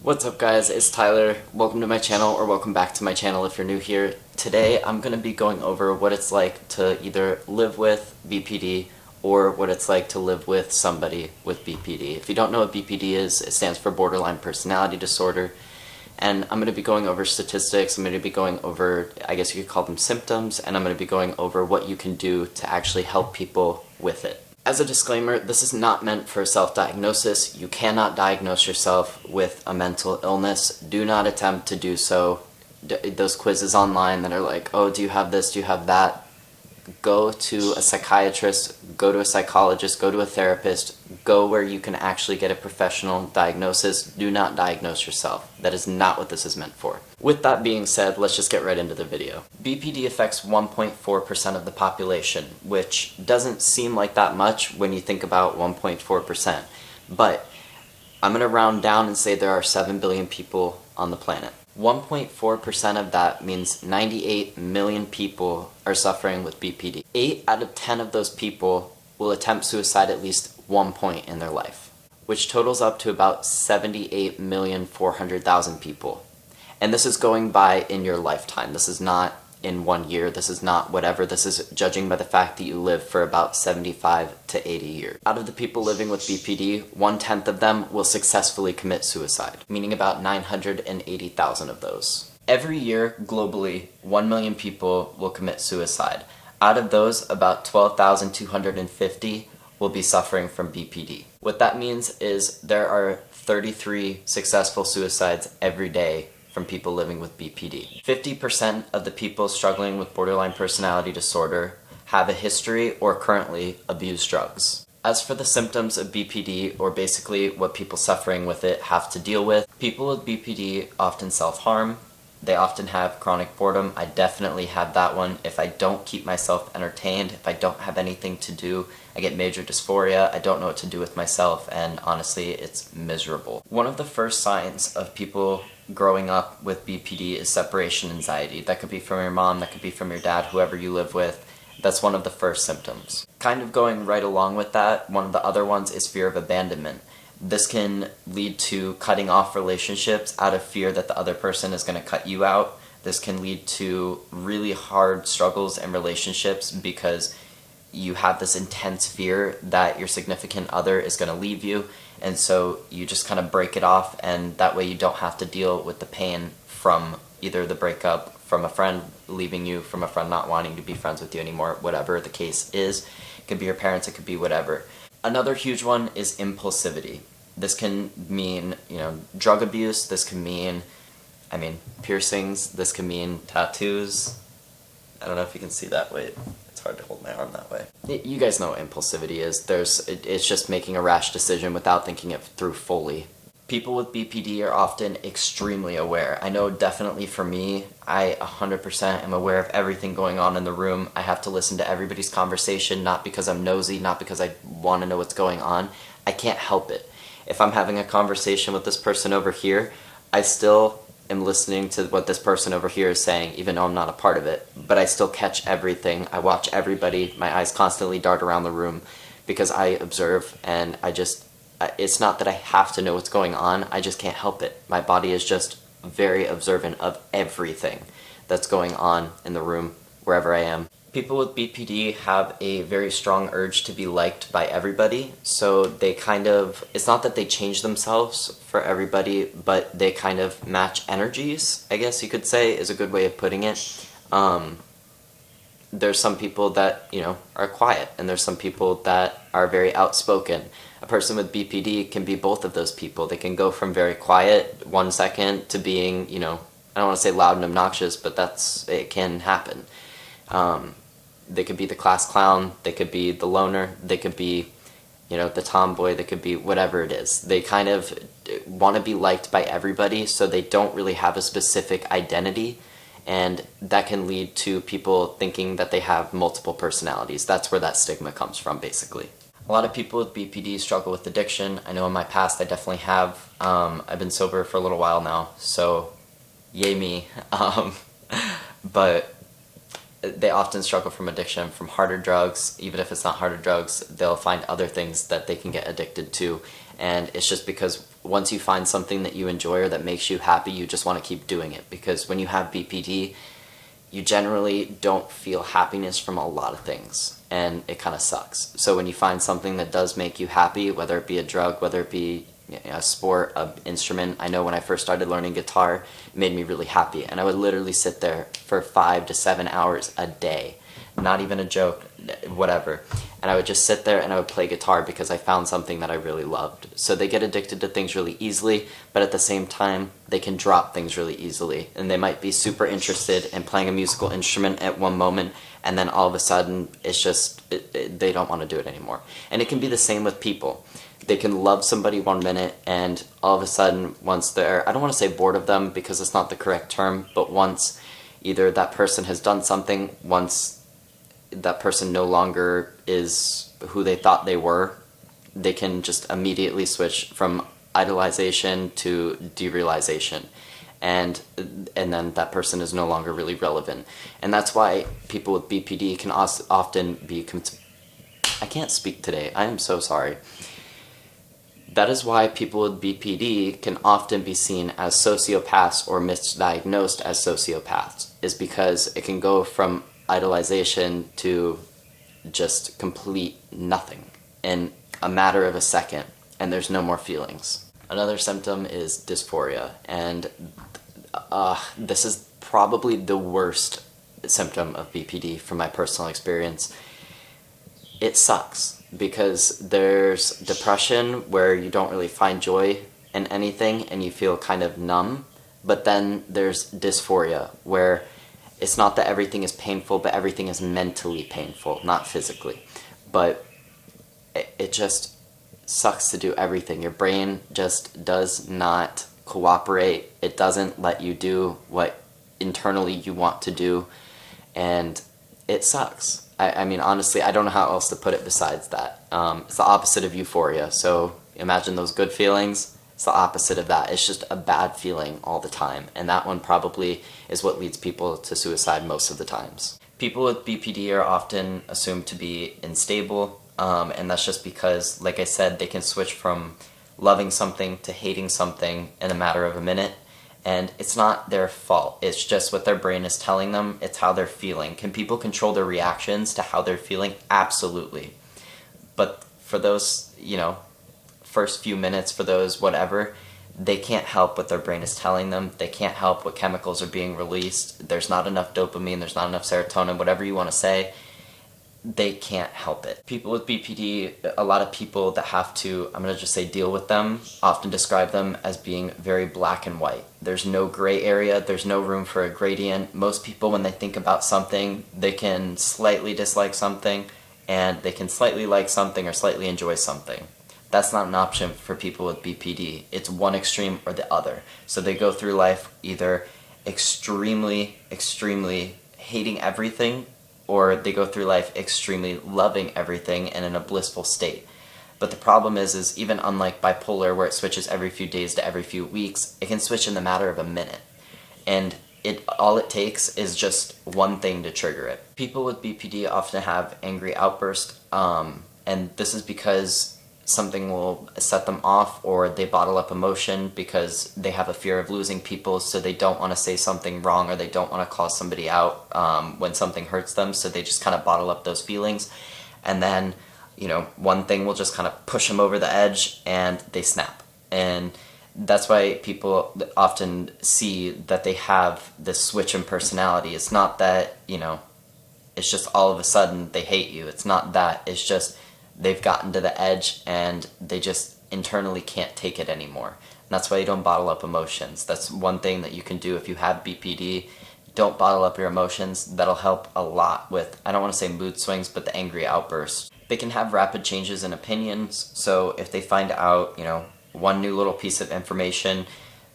What's up guys, it's Tyler. Welcome to my channel, or welcome back to my channel if you're new here. Today I'm going to be going over what it's like to either live with BPD or what it's like to live with somebody with BPD. If you don't know what BPD is, it stands for borderline personality disorder. And I'm going to be going over statistics, I'm going to be going over, I guess you could call them symptoms, and I'm going to be going over what you can do to actually help people with it. As a disclaimer, this is not meant for self-diagnosis. You cannot diagnose yourself with a mental illness. Do not attempt to do so. Those quizzes online that are like, oh, do you have this, do you have that? Go to a psychiatrist, go to a psychologist, go to a therapist, go where you can actually get a professional diagnosis. Do not diagnose yourself. That is not what this is meant for. With that being said, let's just get right into the video. BPD affects 1.4% of the population, which doesn't seem like that much when you think about 1.4%. But I'm going to round down and say there are 7 billion people on the planet. 1.4% of that means 98 million people are suffering with BPD. 8 out of 10 of those people will attempt suicide at least one point in their life, which totals up to about 78,400,000 people. And this is going by in your lifetime. This is not in 1 year. This is not whatever. This is judging by the fact that you live for about 75 to 80 years. Out of the people living with BPD, 1/10 of them will successfully commit suicide, meaning about 980,000 of those. Every year, globally, 1 million people will commit suicide. Out of those, about 12,250 will be suffering from BPD. What that means is there are 33 successful suicides every day from people living with BPD. 50% of the people struggling with borderline personality disorder have a history or currently abuse drugs. As for the symptoms of BPD, or basically what people suffering with it have to deal with, people with BPD often self-harm. They often have chronic boredom. I definitely have that one. If I don't keep myself entertained, if I don't have anything to do, I get major dysphoria. I don't know what to do with myself, and honestly, it's miserable. One of the first signs of people growing up with BPD is separation anxiety. That could be from your mom, that could be from your dad, whoever you live with. That's one of the first symptoms. Kind of going right along with that, one of the other ones is fear of abandonment. This can lead to cutting off relationships out of fear that the other person is going to cut you out. This can lead to really hard struggles in relationships because you have this intense fear that your significant other is going to leave you, and so you just kind of break it off, and that way you don't have to deal with the pain from either the breakup, from a friend leaving you, from a friend not wanting to be friends with you anymore, whatever the case is. It could be your parents, it could be whatever. Another huge one is impulsivity. This can mean, drug abuse. This can mean, piercings. This can mean tattoos. I don't know if you can see that. Wait, it's hard to hold my arm that way. You guys know what impulsivity is. It's just making a rash decision without thinking it through fully. People with BPD are often extremely aware. I know definitely for me, I 100% am aware of everything going on in the room. I have to listen to everybody's conversation, not because I'm nosy, not because I want to know what's going on. I can't help it. If I'm having a conversation with this person over here, I still am listening to what this person over here is saying, even though I'm not a part of it. But I still catch everything. I watch everybody. My eyes constantly dart around the room because I observe, and it's not that I have to know what's going on, I just can't help it. My body is just very observant of everything that's going on in the room, wherever I am. People with BPD have a very strong urge to be liked by everybody, so they it's not that they change themselves for everybody, but they kind of match energies, I guess you could say, is a good way of putting it. There's some people that, are quiet, and there's some people that are very outspoken. A person with BPD can be both of those people. They can go from very quiet 1 second to being, I don't want to say loud and obnoxious, but it can happen. They could be the class clown, they could be the loner, they could be, the tomboy, they could be whatever it is. They kind of want to be liked by everybody, so they don't really have a specific identity. And that can lead to people thinking that they have multiple personalities. That's where that stigma comes from, basically. A lot of people with BPD struggle with addiction. I know in my past I definitely have. I've been sober for a little while now, so yay me. But they often struggle from addiction, from harder drugs. Even if it's not harder drugs, they'll find other things that they can get addicted to. And it's just because once you find something that you enjoy or that makes you happy, you just want to keep doing it. Because when you have BPD, you generally don't feel happiness from a lot of things, and it kind of sucks. So when you find something that does make you happy, whether it be a drug, whether it be a sport, an instrument. I know when I first started learning guitar, it made me really happy, and I would literally sit there for 5 to 7 hours a day, not even a joke, whatever, and I would just sit there and I would play guitar because I found something that I really loved. So they get addicted to things really easily, but at the same time, they can drop things really easily, and they might be super interested in playing a musical instrument at one moment, and then all of a sudden, it's just, they don't want to do it anymore. And it can be the same with people. They can love somebody 1 minute, and all of a sudden, once they're, I don't want to say bored of them because it's not the correct term, but once either that person has done something, once that person no longer is who they thought they were, they can just immediately switch from idolization to derealization. And then that person is no longer really relevant. And that's why people with BPD can often be... I can't speak today. I am so sorry. That is why people with BPD can often be seen as sociopaths or misdiagnosed as sociopaths, is because it can go from idolization to just complete nothing in a matter of a second, and there's no more feelings. Another symptom is dysphoria, and this is probably the worst symptom of BPD from my personal experience. It sucks because there's depression where you don't really find joy in anything and you feel kind of numb, but then there's dysphoria where it's not that everything is painful, but everything is mentally painful, not physically. But it just sucks to do everything. Your brain just does not cooperate. It doesn't let you do what internally you want to do, and it sucks. I mean, honestly, I don't know how else to put it besides that. It's the opposite of euphoria, so imagine those good feelings. It's the opposite of that. It's just a bad feeling all the time, and that one probably is what leads people to suicide most of the times. People with BPD are often assumed to be unstable, and that's just because, like I said, they can switch from loving something to hating something in a matter of a minute, and it's not their fault. It's just what their brain is telling them. It's how they're feeling. Can people control their reactions to how they're feeling? Absolutely. But for those, first few minutes, for those whatever, they can't help what their brain is telling them. They can't help what chemicals are being released. There's not enough dopamine, there's not enough serotonin, whatever you want to say. They can't help it. People with BPD, a lot of people that have to, I'm going to just say deal with them, often describe them as being very black and white. There's no gray area, there's no room for a gradient. Most people, when they think about something, they can slightly dislike something, and they can slightly like something or slightly enjoy something. That's not an option for people with BPD. It's one extreme or the other. So they go through life either extremely, extremely hating everything, or they go through life extremely loving everything and in a blissful state. But the problem is even unlike bipolar, where it switches every few days to every few weeks, it can switch in the matter of a minute. And all it takes is just one thing to trigger it. People with BPD often have angry outbursts, and this is because something will set them off, or they bottle up emotion because they have a fear of losing people, so they don't want to say something wrong, or they don't want to call somebody out when something hurts them, so they just kind of bottle up those feelings. And then, one thing will just kind of push them over the edge, and they snap. And that's why people often see that they have this switch in personality. It's not that, it's just all of a sudden they hate you. It's not that. It's just they've gotten to the edge and they just internally can't take it anymore. And that's why you don't bottle up emotions. That's one thing that you can do if you have BPD. Don't bottle up your emotions. That'll help a lot with, I don't want to say mood swings, but the angry outbursts. They can have rapid changes in opinions, so if they find out, one new little piece of information,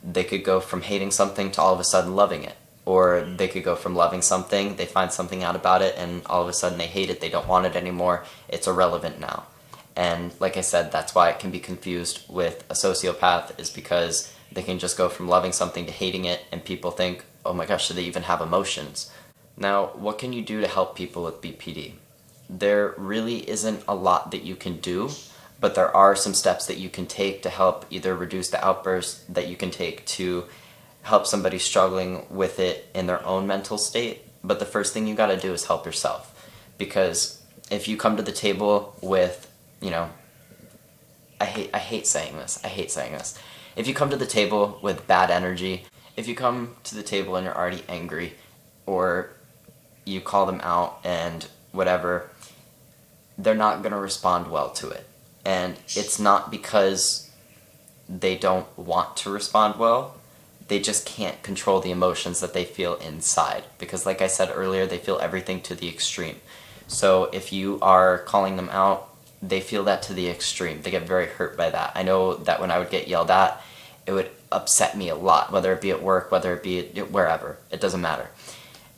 they could go from hating something to all of a sudden loving it. Or they could go from loving something, they find something out about it, and all of a sudden they hate it, they don't want it anymore, it's irrelevant now. And like I said, that's why it can be confused with a sociopath, is because they can just go from loving something to hating it, and people think, oh my gosh, do they even have emotions? Now, what can you do to help people with BPD? There really isn't a lot that you can do. but there are some steps that you can take to help either reduce the outburst, that you can take to help somebody struggling with it in their own mental state. But the first thing you gotta do is help yourself. Because if you come to the table with, you know, I hate saying this. If you come to the table with bad energy, if you come to the table and you're already angry, or you call them out and whatever, they're not going to respond well to it. And it's not because they don't want to respond well, they just can't control the emotions that they feel inside. Because like I said earlier, they feel everything to the extreme. So if you are calling them out, they feel that to the extreme. They get very hurt by that. I know that when I would get yelled at, it would upset me a lot, whether it be at work, whether it be wherever. It doesn't matter.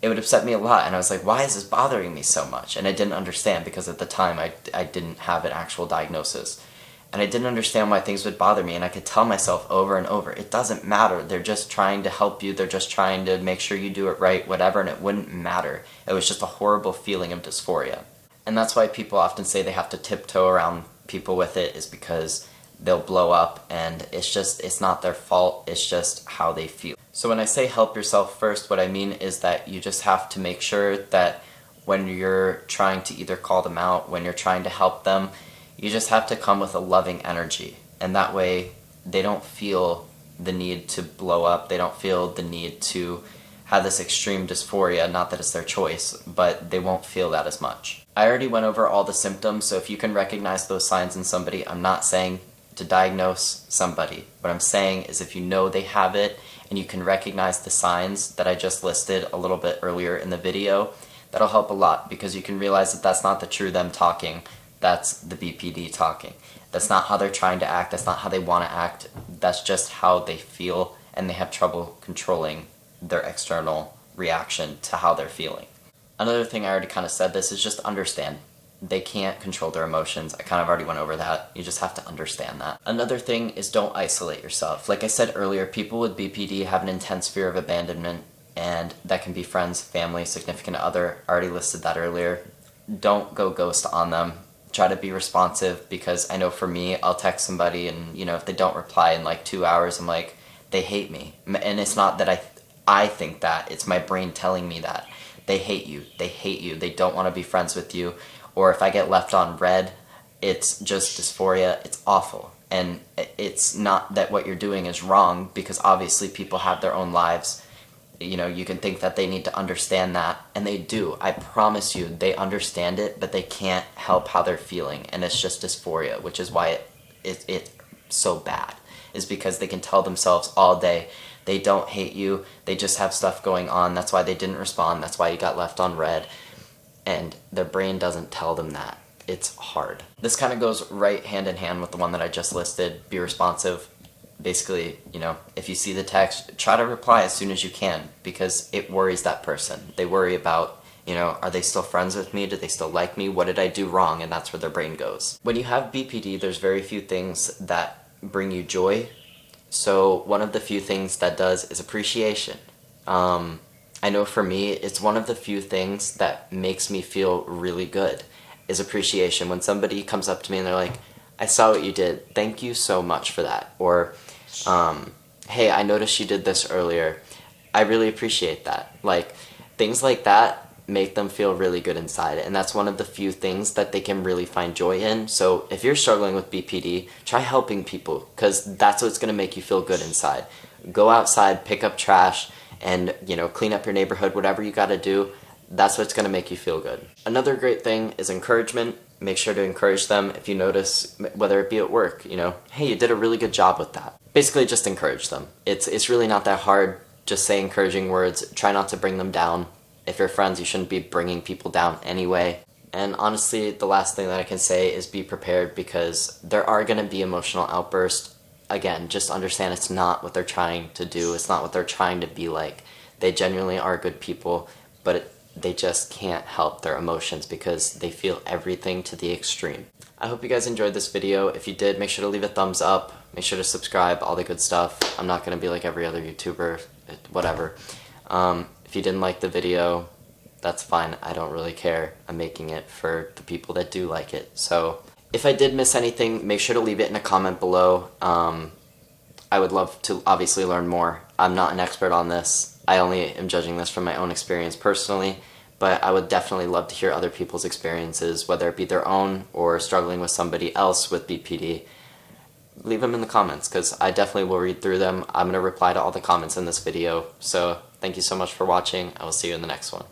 It would upset me a lot, and I was like, why is this bothering me so much? And I didn't understand, because at the time I didn't have an actual diagnosis. And I didn't understand why things would bother me, and I could tell myself over and over, it doesn't matter. They're just trying to help you. They're just trying to make sure you do it right, whatever, and it wouldn't matter. It was just a horrible feeling of dysphoria. And that's why people often say they have to tiptoe around people with it, is because they'll blow up, and it's not their fault, it's just how they feel. So when I say help yourself first, what I mean is that you just have to make sure that when you're trying to either call them out, when you're trying to help them, you just have to come with a loving energy. And that way they don't feel the need to blow up, they don't feel the need to have this extreme dysphoria. Not that it's their choice, but they won't feel that as much. I already went over all the symptoms, so if you can recognize those signs in somebody, I'm not saying to diagnose somebody. What I'm saying is, if you know they have it and you can recognize the signs that I just listed a little bit earlier in the video, that'll help a lot, because you can realize that that's not the true them talking, that's the BPD talking. That's not how they're trying to act, that's not how they want to act, that's just how they feel, and they have trouble controlling their external reaction to how they're feeling. Another thing, I already kind of said this, is just understand. They can't control their emotions. I kind of already went over that. You just have to understand that. Another thing is, don't isolate yourself. Like I said earlier, people with BPD have an intense fear of abandonment, and that can be friends, family, significant other. I already listed that earlier. Don't go ghost on them. Try to be responsive, because I know for me, I'll text somebody and, you know, if they don't reply in like 2 hours, I'm like, they hate me. And it's not that I think that, it's my brain telling me that. They hate you. They hate you. They don't want to be friends with you. Or if I get left on red, it's just dysphoria. It's awful. And it's not that what you're doing is wrong, because obviously people have their own lives. You know, you can think that they need to understand that, and they do. I promise you, they understand it, but they can't help how they're feeling, and it's just dysphoria, which is why it's so bad, is because they can tell themselves all day, they don't hate you, they just have stuff going on, that's why they didn't respond, that's why you got left on red. And their brain doesn't tell them that. It's hard. This kind of goes right hand in hand with the one that I just listed. Be responsive. Basically, you know, if you see the text, try to reply as soon as you can, because it worries that person. They worry about, you know, are they still friends with me? Do they still like me? What did I do wrong? And that's where their brain goes. When you have BPD, there's very few things that bring you joy. So one of the few things that does is appreciation. I know for me, it's one of the few things that makes me feel really good, is appreciation. When somebody comes up to me and they're like, I saw what you did, thank you so much for that. Or, hey, I noticed you did this earlier, I really appreciate that. Like, things like that make them feel really good inside, and that's one of the few things that they can really find joy in. So if you're struggling with BPD, try helping people, because that's what's going to make you feel good inside. Go outside, pick up trash, and, you know, clean up your neighborhood, whatever you gotta do. That's what's gonna make you feel good. Another great thing is encouragement. Make sure to encourage them if you notice, whether it be at work, you know, hey, you did a really good job with that. Basically, just encourage them. It's really not that hard. Just say encouraging words. Try not to bring them down. If you're friends, you shouldn't be bringing people down anyway. And honestly, the last thing that I can say is be prepared, because there are gonna be emotional outbursts. Again, just understand it's not what they're trying to do. It's not what they're trying to be like. They genuinely are good people, but they just can't help their emotions, because they feel everything to the extreme. I hope you guys enjoyed this video. If you did, make sure to leave a thumbs up. Make sure to subscribe, all the good stuff. I'm not going to be like every other YouTuber, whatever. If you didn't like the video, that's fine. I don't really care. I'm making it for the people that do like it. So If I did miss anything, make sure to leave it in a comment below. I would love to obviously learn more. I'm not an expert on this. I only am judging this from my own experience personally, but I would definitely love to hear other people's experiences, whether it be their own or struggling with somebody else with BPD. Leave them in the comments, because I definitely will read through them. I'm going to reply to all the comments in this video. So thank you so much for watching. I will see you in the next one.